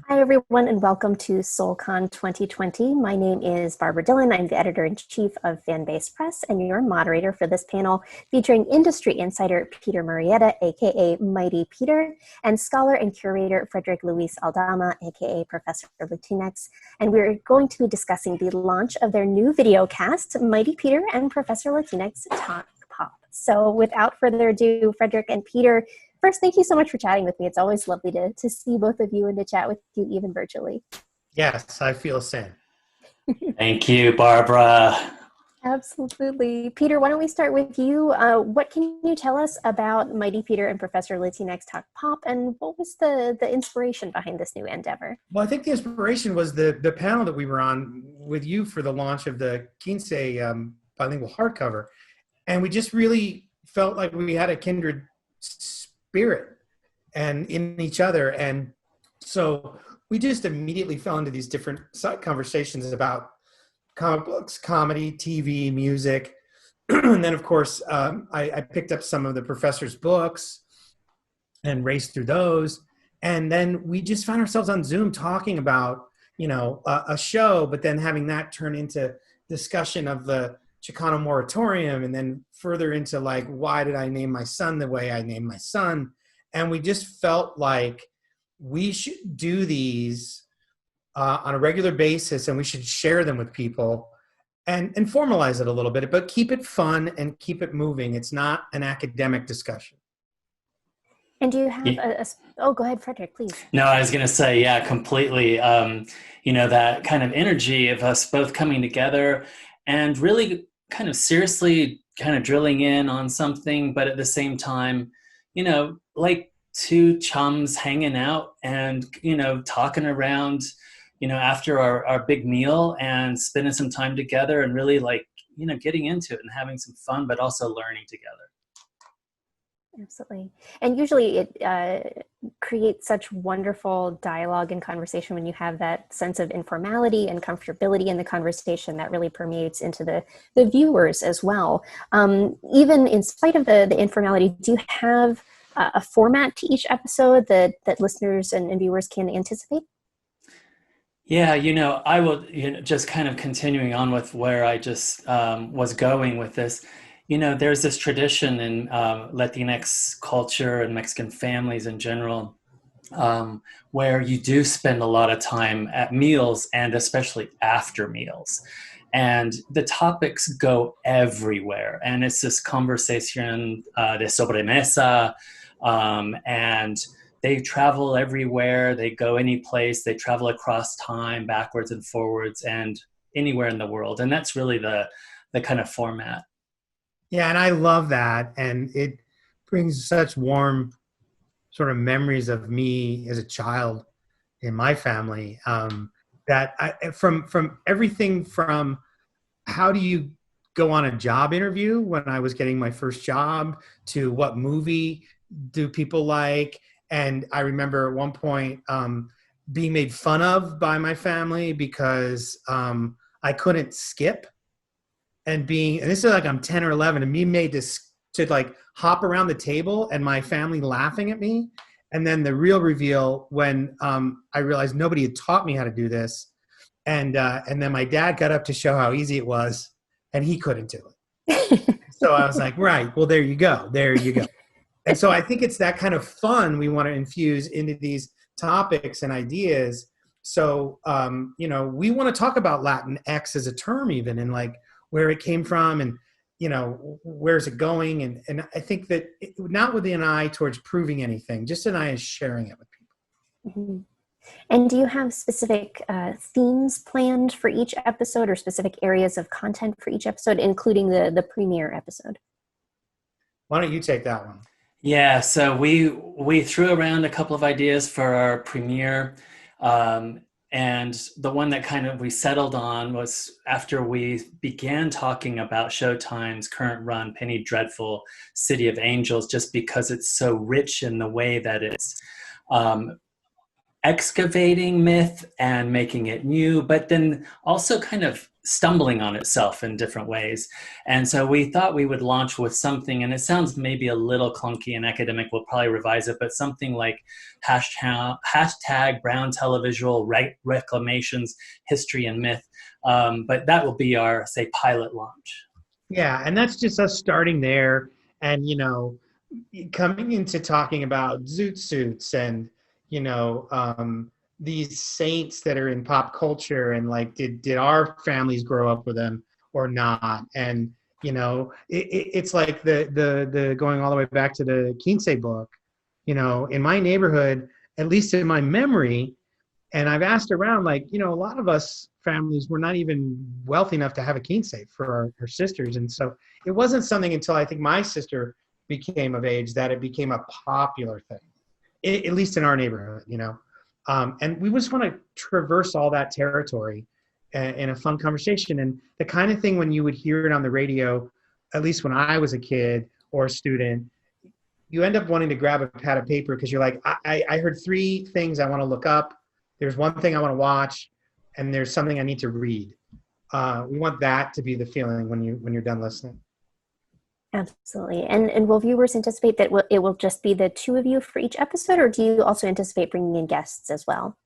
Hi, everyone, and welcome to SOLCON 2020. My name is Barbra Dillon. I'm the editor-in-chief of Fan-Based Press and your moderator for this panel featuring industry insider Peter Murrieta, aka Mighty Peter, and scholar and curator Frederick Luis Aldama, aka Professor Latinx. And we're going to be discussing the launch of their new video cast, Mighty Peter and Professor Latinx Talk Pop. So without further ado, Frederick and Peter, first, thank you so much for chatting with me. It's always lovely to see both of you and to chat with you even virtually. Yes, I feel the same. Thank you, Barbara. Absolutely. Peter, why don't we start with you? What can you tell us about Mighty Peter and Professor Latinx Talk Pop, and what was the inspiration behind this new endeavor? Well, I think the inspiration was the panel that we were on with you for the launch of the Quince bilingual hardcover. And we just really felt like we had a kindred spirit and in each other. And so we just immediately fell into these different side conversations about comic books, comedy, TV, music. And then, of course, I picked up some of the professor's books and raced through those. And then we just found ourselves on Zoom talking about, a show, but then having that turn into discussion of the Chicano moratorium, and then further into like, why did I name my son the way I named my son? And we just felt like we should do these on a regular basis, and we should share them with people and formalize it a little bit, but keep it fun and keep it moving. It's not an academic discussion. And do you have oh, go ahead, Frederick, please. No, I was going to say, yeah, completely. That kind of energy of us both coming together and really kind of seriously kind of drilling in on something, but at the same time, like two chums hanging out and, talking around, after our big meal and spending some time together and really getting into it and having some fun, but also learning together. Absolutely. And usually it creates such wonderful dialogue and conversation when you have that sense of informality and comfortability in the conversation that really permeates into the viewers as well. Even in spite of the informality, do you have a format to each episode that listeners and viewers can anticipate? Yeah, I will, just kind of continuing on with where I just was going with this. There's this tradition in Latinx culture and Mexican families in general, where you do spend a lot of time at meals and especially after meals. And the topics go everywhere. And it's this conversation de sobremesa, and they travel everywhere. They go any place. They travel across time, backwards and forwards, and anywhere in the world. And that's really the kind of format. Yeah, and I love that. And it brings such warm sort of memories of me as a child in my family, that from everything from how do you go on a job interview when I was getting my first job to what movie do people like. And I remember at one point being made fun of by my family because I couldn't skip. And this is like I'm 10 or 11, and me made this to like hop around the table and my family laughing at me. And then the real reveal when I realized nobody had taught me how to do this. And then my dad got up to show how easy it was, and he couldn't do it. So I was like, right, well, there you go. And so I think it's that kind of fun we want to infuse into these topics and ideas. So, we want to talk about Latinx as a term even, and like where it came from and, where's it going? And I think that not with an eye towards proving anything, just an eye is sharing it with people. Mm-hmm. And do you have specific themes planned for each episode or specific areas of content for each episode, including the premiere episode? Why don't you take that one? Yeah, so we threw around a couple of ideas for our premiere. And the one that kind of we settled on was after we began talking about Showtime's current run, Penny Dreadful, City of Angels, just because it's so rich in the way that it's excavating myth and making it new, but then also kind of stumbling on itself in different ways. And so we thought we would launch with something, and it sounds maybe a little clunky and academic, we'll probably revise it, but something like hashtag Brown Televisual Reclamations, History and Myth. But that will be our, say, pilot launch. Yeah, and that's just us starting there, and coming into talking about zoot suits and these saints that are in pop culture, and like did our families grow up with them or not? And it's like the going all the way back to the Quince book. In my neighborhood, at least in my memory, and I've asked around, like, a lot of us families were not even wealthy enough to have a quince for our sisters. And so it wasn't something until I think my sister became of age that it became a popular thing, at least in our neighborhood, and we just want to traverse all that territory in a fun conversation. And the kind of thing when you would hear it on the radio, at least when I was a kid or a student, you end up wanting to grab a pad of paper because you're like, I heard 3 things I want to look up. There's one thing I want to watch, and there's something I need to read. We want that to be the feeling when you're done listening. Absolutely. And will viewers anticipate that it will just be the 2 of you for each episode, or do you also anticipate bringing in guests as well?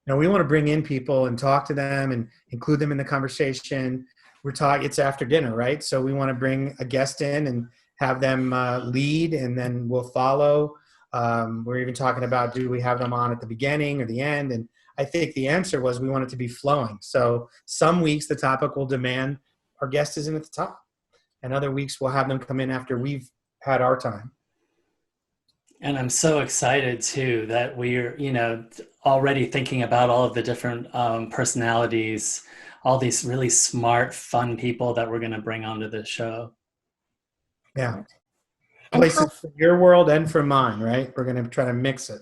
No, we want to bring in people and talk to them and include them in the conversation. It's after dinner, right? So we want to bring a guest in and have them lead, and then we'll follow. We're even talking about, do we have them on at the beginning or the end? And I think the answer was we want it to be flowing. So some weeks the topic will demand our guest is in at the top, and other weeks we'll have them come in after we've had our time. And I'm so excited too that we're, already thinking about all of the different personalities, all these really smart, fun people that we're going to bring onto the show. Yeah. Places for your world and for mine, right? We're going to try to mix it.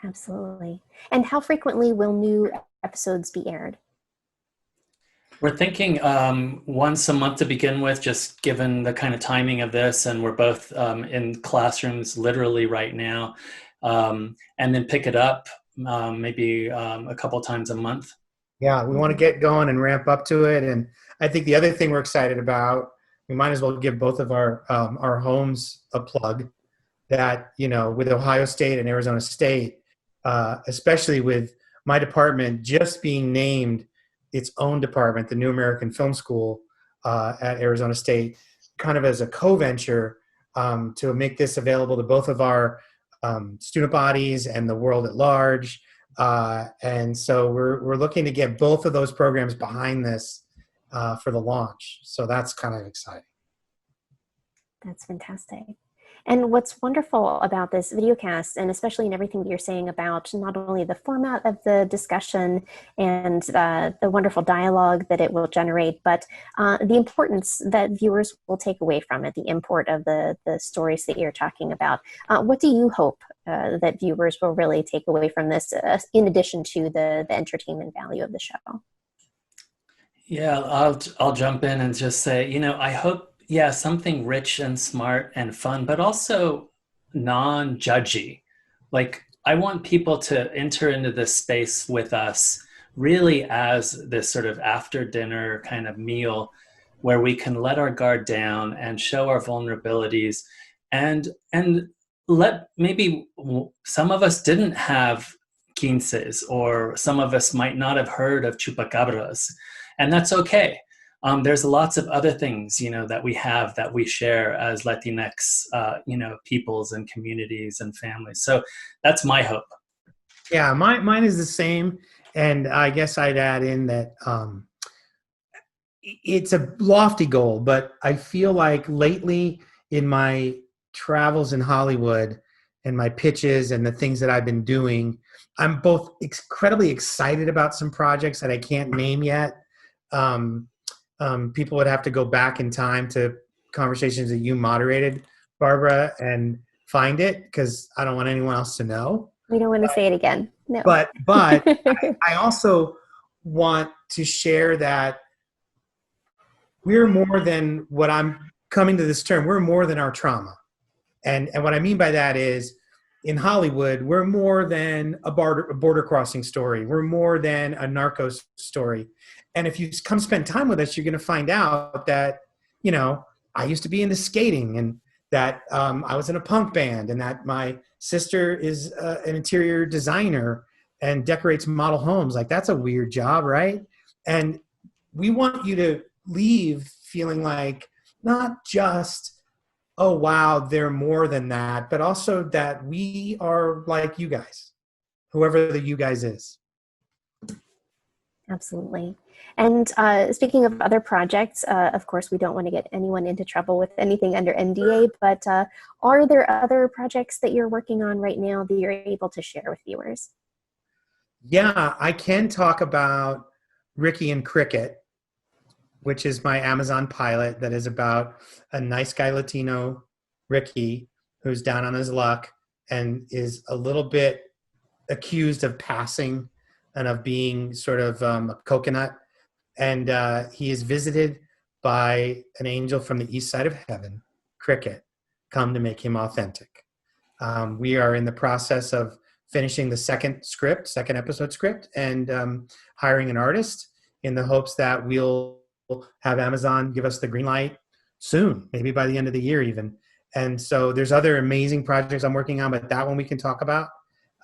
Absolutely. And how frequently will new episodes be aired? We're thinking once a month to begin with, just given the kind of timing of this, and we're both in classrooms literally right now, and then pick it up maybe a couple times a month. Yeah, we want to get going and ramp up to it. And I think the other thing we're excited about, we might as well give both of our homes a plug, that, with Ohio State and Arizona State, especially with my department just being named its own department, the New American Film School at Arizona State, kind of as a co-venture to make this available to both of our student bodies and the world at large. And so we're looking to get both of those programs behind this for the launch. So that's kind of exciting. That's fantastic. And what's wonderful about this videocast, and especially in everything that you're saying about not only the format of the discussion and the wonderful dialogue that it will generate, but the importance that viewers will take away from it, the import of the stories that you're talking about. What do you hope that viewers will really take away from this, in addition to the entertainment value of the show? Yeah, I'll jump in and just say, I hope, something rich and smart and fun, but also non-judgy. Like, I want people to enter into this space with us really as this sort of after dinner kind of meal where we can let our guard down and show our vulnerabilities, and let, maybe some of us didn't have quinces, or some of us might not have heard of chupacabras, and that's okay. There's lots of other things, that we have, that we share as Latinx, peoples and communities and families. So that's my hope. Yeah, mine is the same. And I guess I'd add in that it's a lofty goal, but I feel like lately in my travels in Hollywood and my pitches and the things that I've been doing, I'm both incredibly excited about some projects that I can't name yet. People would have to go back in time to conversations that you moderated, Barbara, and find it, because I don't want anyone else to know. We don't want to say it again. No. But I also want to share that we're more than what I'm coming to this term. We're more than our trauma. And what I mean by that is, in Hollywood, we're more than a border crossing story. We're more than a narcos story. And if you come spend time with us, you're going to find out that, you know, I used to be into skating, and that I was in a punk band, and that my sister is an interior designer and decorates model homes. Like, that's a weird job, right? And we want you to leave feeling like not just, oh, wow, they're more than that, but also that we are like you guys, whoever the you guys is. Absolutely. And speaking of other projects, of course, we don't want to get anyone into trouble with anything under NDA, but are there other projects that you're working on right now that you're able to share with viewers? Yeah, I can talk about Ricky and Cricket, which is my Amazon pilot that is about a nice guy Latino, Ricky, who's down on his luck and is a little bit accused of passing and of being sort of a coconut. And he is visited by an angel from the east side of heaven, Cricket, come to make him authentic. We are in the process of finishing the second episode script, and hiring an artist in the hopes that we'll have Amazon give us the green light soon, maybe by the end of the year even. And so there's other amazing projects I'm working on, but that one we can talk about.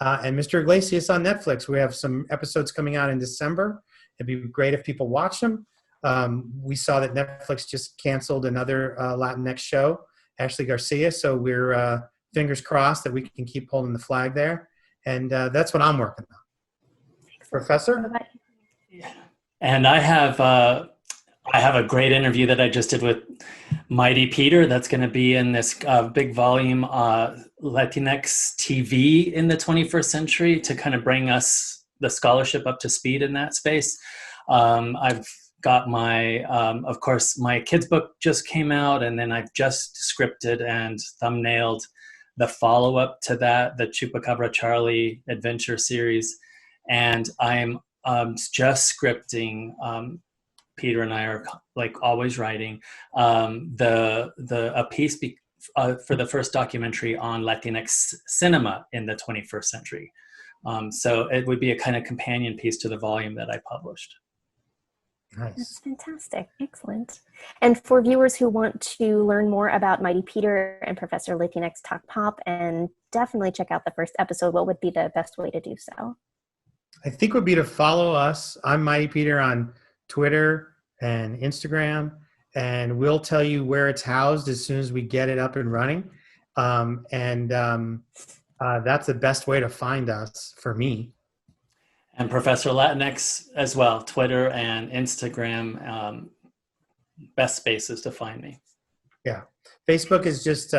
And Mr. Iglesias on Netflix, we have some episodes coming out in December. It'd be great if people watch them. We saw that Netflix just canceled another Latinx show, Ashley Garcia. So we're fingers crossed that we can keep holding the flag there. And that's what I'm working on. Professor? And I have a great interview that I just did with Mighty Peter that's going to be in this big volume, Latinx TV in the 21st century, to kind of bring us the scholarship up to speed in that space. I've got my, of course, my kids' book just came out, and then I've just scripted and thumbnailed the follow-up to that, the Chupacabra Charlie adventure series. And I'm just scripting, Peter and I are like always writing a piece for the first documentary on Latinx cinema in the 21st century. So it would be a kind of companion piece to the volume that I published. Nice. That's fantastic. Excellent. And for viewers who want to learn more about Mighty Peter and Professor Latinx Talk Pop and definitely check out the first episode, what would be the best way to do so? I think would be to follow us. I'm Mighty Peter on Twitter and Instagram, and we'll tell you where it's housed as soon as we get it up and running. That's the best way to find us for me. And Professor Latinx as well, Twitter and Instagram, best spaces to find me. Yeah. Facebook is just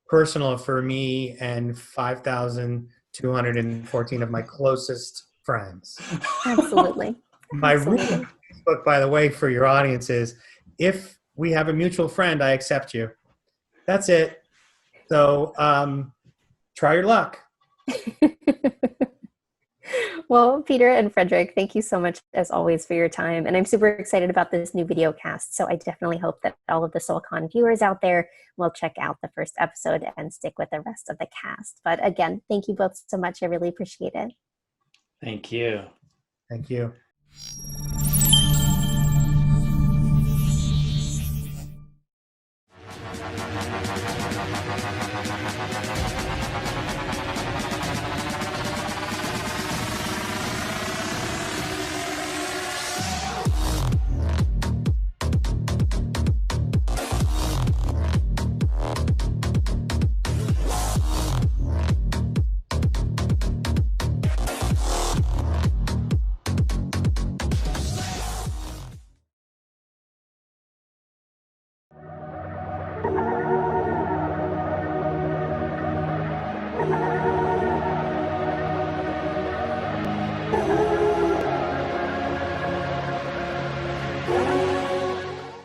personal for me and 5,214 of my closest friends. Absolutely. My rule on Facebook, by the way, for your audience is, if we have a mutual friend, I accept you. That's it. So try your luck. Well, Peter and Frederick, thank you so much, as always, for your time. And I'm super excited about this new video cast. So I definitely hope that all of the SOLCON viewers out there will check out the first episode and stick with the rest of the cast. But again, thank you both so much. I really appreciate it. Thank you. Thank you. Thank you.